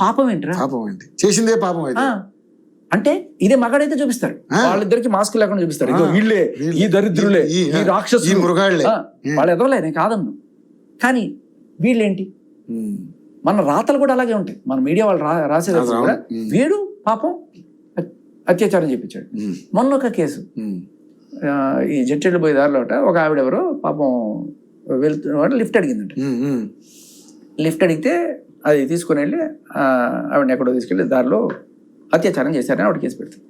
పాపం ఏంట్రా, పాపం ఏంటి, చేసిందే పాపం అయితే. అంటే ఇదే మగాడైతే చూపిస్తారు, వాళ్ళిద్దరికి మాస్క్ లేకుండా చూపిస్తారు, ఇదో వీళ్ళే ఈ దరిద్రులే ఈ రాక్షసులు మృగాళ్ళే, వాళ్ళు ఎదవలే, నేను కాదన్ను. కానీ వీళ్ళేంటి, మన రాతలు కూడా అలాగే ఉంటాయి, మన మీడియా వాళ్ళు రాసేది కూడా వీడు పాపం అత్యాచారం చేయించాడు. మొన్న ఒక కేసు ఈ జడ్చెట్లు పోయే దారిలో ఒక ఆవిడ ఎవరో పాపం వెళ్తున్న లిఫ్ట్ అడిగిందంట. లిఫ్ట్ అడిగితే అది తీసుకుని వెళ్ళి ఆవిడని ఎక్కడో తీసుకెళ్ళి దారిలో అత్యాచారం చేశారని ఆవిడ కేసు పెడుతుంది.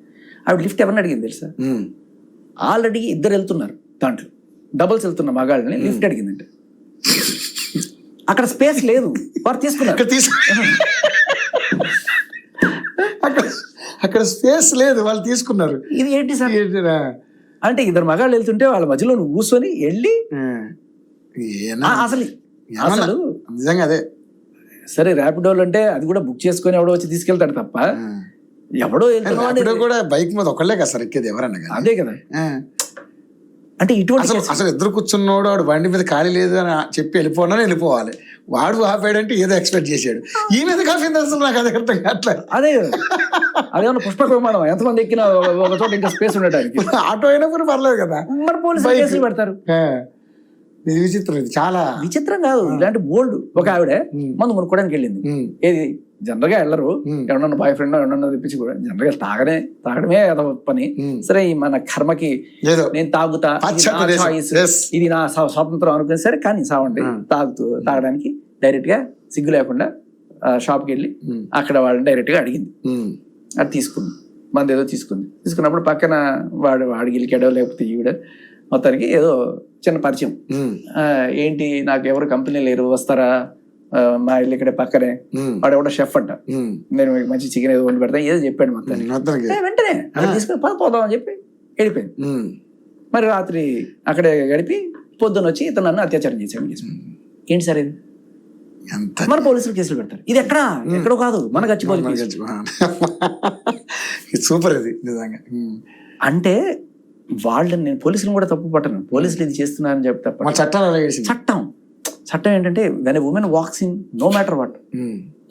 ఆవిడ లిఫ్ట్ ఎవరిని అడిగింది తెలుసా, ఆల్రెడీ ఇద్దరు వెళ్తున్నారు దాంట్లో, డబుల్స్ వెళ్తున్న మగాళ్ళని లిఫ్ట్ అడిగిందంట. అక్కడ స్పేస్ లేదు, వారు తీసుకున్నారు. అక్కడ స్పేస్ లేదు, వాళ్ళు తీసుకున్నారు. ఇది ఏంటి సార్ అంటే, ఇద్దరు మగాళ్ళు వెళ్తుంటే వాళ్ళ మధ్యలో నువ్వు కూర్చొని వెళ్ళి అసలు నిజంగా అదే. సరే ర్యాపిడోలు అంటే అది కూడా బుక్ చేసుకొని ఎవడో వచ్చి తీసుకెళ్తాడు తప్ప, ఎవడో వెళ్తున్నాడు కూడా బైక్ మీద ఒకళ్ళే కదా సార్ ఎక్కేది, ఎవరన్నా అదే కదా. అంటే ఇటువంటి అసలు ఇద్దరు కూర్చున్నోడు వాడు బండి మీద ఖాళీ లేదు అని చెప్పి వెళ్ళిపోవాలి, వాడు ఆపాడంటే ఏదో ఎక్స్పెక్ట్ చేశాడు, ఈ మీద కాఫీ అసలు నాకు అది అర్థం కావట్లేదు. అదే అదేమన్నా పుష్పక విమానం, ఎంతమంది ఎక్కినా ఒక చోట ఇంకా స్పేస్ ఉండడానికి. ఆటో అయినా కూడా పర్లేదు కదా, మరి పోలీసులు కేసులు పెడతారు. ఇది విచిత్రం, ఇది చాలా విచిత్రం కాదు, ఇలాంటి బోల్డ్. ఒక ఆవిడ మందు కొనుక్కోవడానికి వెళ్ళింది, ఏది జనరల్ గా వెళ్ళరు, ఎవరన్నా బాయ్ ఫ్రెండ్ ఎవరన్నా తెప్పించి కూడా జనరల్ గా తాగడమే పని. సరే మన కర్మకి నేను తాగుతా, ఇది నా స్వాతంత్రం అనుకుని సరే, కానీ సావండి తాగడానికి డైరెక్ట్ గా సిగ్గు లేకుండా షాప్కి వెళ్ళి అక్కడ వాళ్ళని డైరెక్ట్ గా అడిగింది. అది తీసుకుంది, మంది ఏదో తీసుకున్నప్పుడు పక్కన వాడు గెలికాడో లేకపోతే ఈవిడ మొత్తానికి ఏదో చిన్న పరిచయం, ఏంటి నాకు ఎవరు కంపెనీ లేరు వస్తారా, మా ఇల్లు ఇక్కడే పక్కనే, వాడు ఎవడో షెఫ్ అంట, నేను మీకు మంచి చికెన్ ఏదో వండి పెడతా ఏదో చెప్పాడు మొత్తానికి. వెంటనే తీసుకుని పోదాం అని చెప్పి వెళ్ళిపోయింది. మరి రాత్రి అక్కడే గడిపి పొద్దున్న వచ్చి ఇతను నన్ను అత్యాచారం చేశాడు. ఏంటి సార్ ఇది, మన పోలీసులు కేసులు పెడతారు. ఇది ఎక్కడో కాదు, మన గచ్చిపోలి. సూపర్ ఇది నిజంగా. అంటే వాళ్ళని నేను పోలీసులను కూడా తప్పు పట్టను, పోలీసులు ఇది చేస్తున్నారని చెప్పి తప్ప. చట్టం ఏంటంటే when a women walks in, no matter what,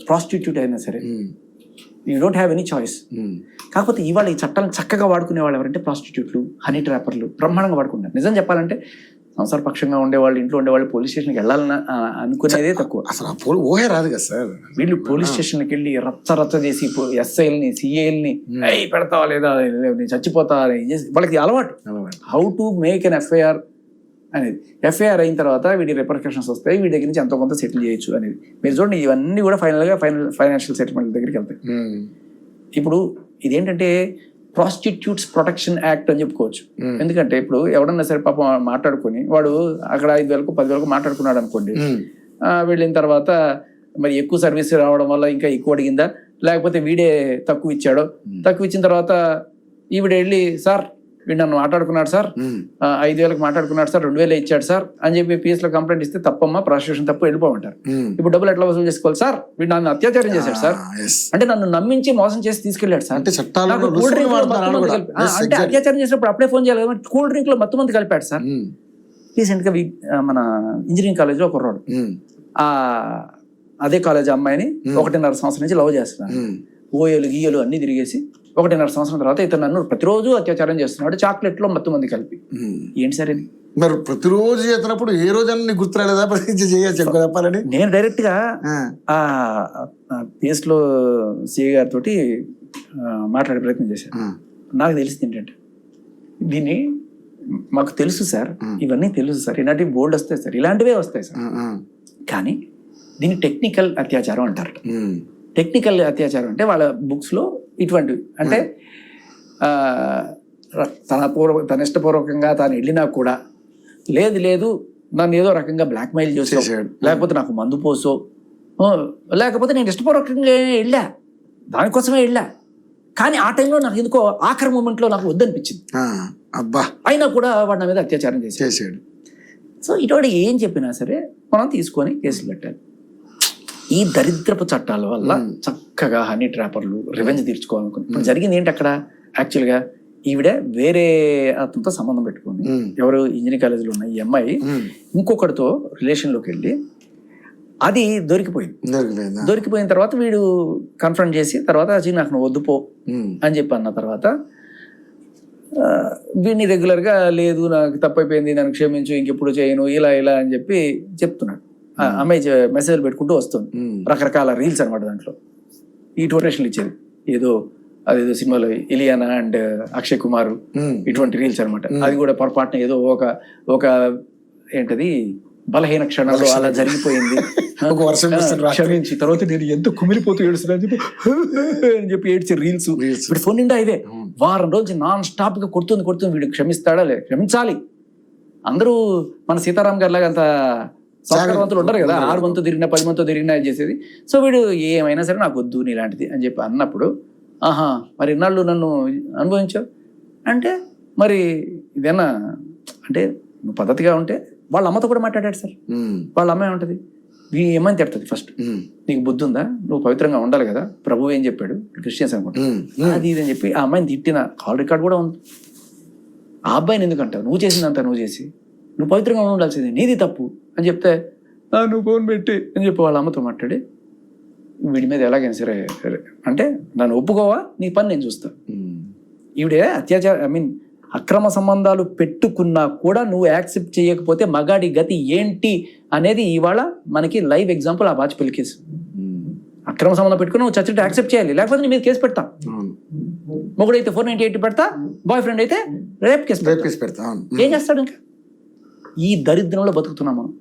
prostitute అయినా సరే, you don't have any choice. కాకపోతే ఇవాళ ఈ చట్టాలను చక్కగా వాడుకునే వాళ్ళు ఎవరంటే ప్రాస్టిట్యూట్లు, హనీ ట్రాపర్లు బ్రహ్మాండంగా వాడుకుంటారు. నిజం చెప్పాలంటే సంసార పక్షంగా ఉండేవాళ్ళు, ఇంట్లో ఉండేవాళ్ళు పోలీస్ స్టేషన్కి వెళ్ళాలని అనుకునేదే తక్కువ. అసలు ఊహే రాదు కదా సార్. వీళ్ళు పోలీస్ స్టేషన్కి వెళ్ళి రచ్చ చేసి ఎస్ఐల్ని సిఐల్ని పెడతావా లేదా, నేను చచ్చిపోతా వాళ్ళకి అలవాటు. How to make an FIR అనేది, ఎఫ్ఐఆర్ అయిన తర్వాత వీడి రిపర్కషన్స్ వస్తాయి, వీడి దగ్గర నుంచి ఎంతో కొంత సెటిల్ చేయొచ్చు అనేది. మీరు చూడండి, ఇవన్నీ కూడా ఫైనాన్షియల్ సెటిల్మెంట్ దగ్గరికి వెళ్తాయి. ఇప్పుడు ఇదేంటంటే ప్రాస్టిట్యూట్స్ ప్రొటెక్షన్ యాక్ట్ అని చెప్పుకోవచ్చు. ఎందుకంటే ఇప్పుడు ఎవడన్నా సరే పాపం మాట్లాడుకుని వాడు అక్కడ 5,000 10,000 మాట్లాడుకున్నాడు అనుకోండి, వెళ్ళిన తర్వాత మరి ఎక్కువ సర్వీస్ రావడం వల్ల ఇంకా ఎక్కువ అడిగిందా, లేకపోతే వీడే తక్కువ ఇచ్చాడో, తక్కువ ఇచ్చిన తర్వాత ఈవిడ వెళ్ళి సార్ వీడు నన్ను మాట్లాడుకున్నాడు సార్, 5,000 మాట్లాడుకున్నాడు సార్, 2,000 ఇచ్చాడు సార్ అని చెప్పి PS లో కంప్లైంట్ ఇస్తే తప్పమ్మా, ప్రాసిక్యూషన్ తప్పు, వెళ్ళిపోమంటారు. ఇప్పుడు డబ్బులు ఎట్లా వసూలు చేసుకోవాలి సార్, వీడు నన్ను అత్యాచారం చేశాడు సార్, అంటే నన్ను నమ్మించి మోసం చేసి తీసుకెళ్లాడు సార్, అంటే అత్యాచారం చేసినప్పుడు అప్పుడే ఫోన్ చేయాలి కదా, కూల్ డ్రింక్ లో మొత్తం మంది కలిపాడు సార్. రీసెంట్ గా మన ఇంజనీరింగ్ కాలేజ్ లో ఒక కుర్రాడు అదే కాలేజ్ అమ్మాయిని 1.5 సంవత్సరం నుంచి లవ్ చేస్తున్నాడు, ఓయలు గీయలు అన్ని తిరిగేసి 1.5 సంవత్సరం తర్వాత ఇతను నన్ను ప్రతిరోజు అత్యాచారం చేస్తున్నాడు, చాక్లెట్ లో మొత్తం మంది కలిపి. ఏంటి సార్ ఇది? మరి ప్రతిరోజు చేస్తున్నప్పుడు ఏ రోజు అన్ని గుర్తురాలేదా చెప్పాలని నేను డైరెక్ట్ గా PS లో సిఐ గారితో మాట్లాడే ప్రయత్నం చేశాను. నాకు తెలిసింది ఏంటంటే, దీన్ని మాకు తెలుసు సార్, ఇవన్నీ తెలుసు సార్, ఇలాంటివి బోల్డ్ వస్తాయి సార్, ఇలాంటివే వస్తాయి సార్, కానీ దీన్ని టెక్నికల్ అత్యాచారం అంటారు. టెక్నికల్ అత్యాచారం అంటే వాళ్ళ బుక్స్ లో ఇటువంటివి, అంటే తన ఇష్టపూర్వకంగా తాను వెళ్ళినా కూడా లేదు నన్ను ఏదో రకంగా బ్లాక్మెయిల్ చేసేసాడు, లేకపోతే నాకు మందు పోసో, లేకపోతే నేను ఇష్టపూర్వకంగా వెళ్ళా, దానికోసమే వెళ్ళా, కానీ ఆ టైంలో నాకు ఎందుకో ఆఖరి మూమెంట్లో నాకు వద్దనిపించింది, అయినా కూడా వాడు నా మీద అత్యాచారం చేసేసాడు. సో ఇటువంటి ఏం చెప్పినా సరే మనం తీసుకొని కేసులు పెట్టాలి. ఈ దరిద్రపు చట్టాల వల్ల చక్కగా హనీ ట్రాపర్లు రివెంజ్ తీర్చుకోవాలనుకుని ఇప్పుడు జరిగింది ఏంటి, అక్కడ యాక్చువల్గా ఈవిడ వేరే అతనితో సంబంధం పెట్టుకుంది, ఎవరు ఇంజనీరింగ్ కాలేజీలో ఉన్న ఈ అమ్మాయి ఇంకొకరితో రిలేషన్లోకి వెళ్ళి అది దొరికిపోయింది. దొరికిపోయిందా? దొరికిపోయిన తర్వాత వీడు కన్ఫ్రంట్ చేసి తర్వాత అజీ నాకు నువ్వు వద్దు పో అని చెప్పి అన్న తర్వాత వీడిని రెగ్యులర్గా లేదు నాకు తప్పైపోయింది నన్ను క్షమించు ఇంకెప్పుడు చేయను ఇలా ఇలా అని చెప్పి చెప్తున్నాడు. అమ్మాయి మెసేజ్లు పెట్టుకుంటూ వస్తుంది, రకరకాల రీల్స్ అనమాట. దాంట్లో ఈ టోటేషన్లు ఇచ్చేది ఏదో అదేదో సినిమాలో ఇలియానా అండ్ అక్షయ్ కుమార్ ఇటువంటి రీల్స్ అనమాట. అది కూడా పొరపాటున ఏదో ఒక ఏంటది బలహీన క్షణంలో అలా జరిగిపోయింది క్షమించి తర్వాత నేను ఎంత కుమిలిపోతూ ఏడుస్తున్నా అని చెప్పి ఏడ్చే రీల్స్. ఇప్పుడు ఫోన్ నిండా ఇదే వారం రోజు నాన్ స్టాప్ గా కొడుతుంది. వీడు క్షమిస్తాడా లేదు, క్షమించాలి. అందరూ మన సీతారాం గారి లాగా అంత సంస్కారవంతులు ఉండరు కదా, 6 మందితో తిరిగినా 10 మందితో తిరిగినా చేసేది. సో వీడు ఏమైనా సరే నాకు వద్దు నీలాంటిది అని చెప్పి అన్నప్పుడు ఆహా మరి ఇన్నాళ్ళు నన్ను అనుభవించావు అంటే మరి ఇదేనా అంటే నువ్వు పద్ధతిగా ఉంటే వాళ్ళ అమ్మతో కూడా మాట్లాడాడు సార్. వాళ్ళ అమ్మ ఏమంటది, ఏమని తిడుతుంది ఫస్ట్, నీకు బుద్ధి ఉందా, నువ్వు పవిత్రంగా ఉండాలి కదా, ప్రభువు ఏం చెప్పాడు, క్రిస్టియన్స్ అనుకుంటా అది ఇది అని చెప్పి ఆ అమ్మాయిని తిట్టిన కాల్ రికార్డ్ కూడా ఉంది. ఆ అబ్బాయిని ఎందుకంటావు, నువ్వు చేసిందంతా నువ్వు చేసి నువ్వు పవిత్రంగా ఉండాల్సింది, నీది తప్పు అని చెప్తే నువ్వు ఫోన్ పెట్టి అని చెప్పి వాళ్ళ అమ్మతో మాట్లాడి వీడి మీద ఎలాగైనా సరే అంటే నన్ను ఒప్పుకోవా, నీ పని నేను చూస్తా. ఈవిడే అక్రమ సంబంధాలు పెట్టుకున్నా కూడా నువ్వు యాక్సెప్ట్ చేయకపోతే మగాడి గతి ఏంటి అనేది ఇవాళ మనకి లైవ్ ఎగ్జాంపుల్ ఆ బాచిపల్లి కేసు. అక్రమ సంబంధం పెట్టుకుని నువ్వు చచ్చినట్టు యాక్సెప్ట్ చేయాలి, లేకపోతే నీ మీద కేసు పెడతా. మొగుడైతే 498 పెడతా, బాయ్ ఫ్రెండ్ అయితే రేప్ కేసు పెడతా. ఏం చేస్తాడు ఇంకా? ఈ దరిద్రంలో బతుకుతున్నాం మనం.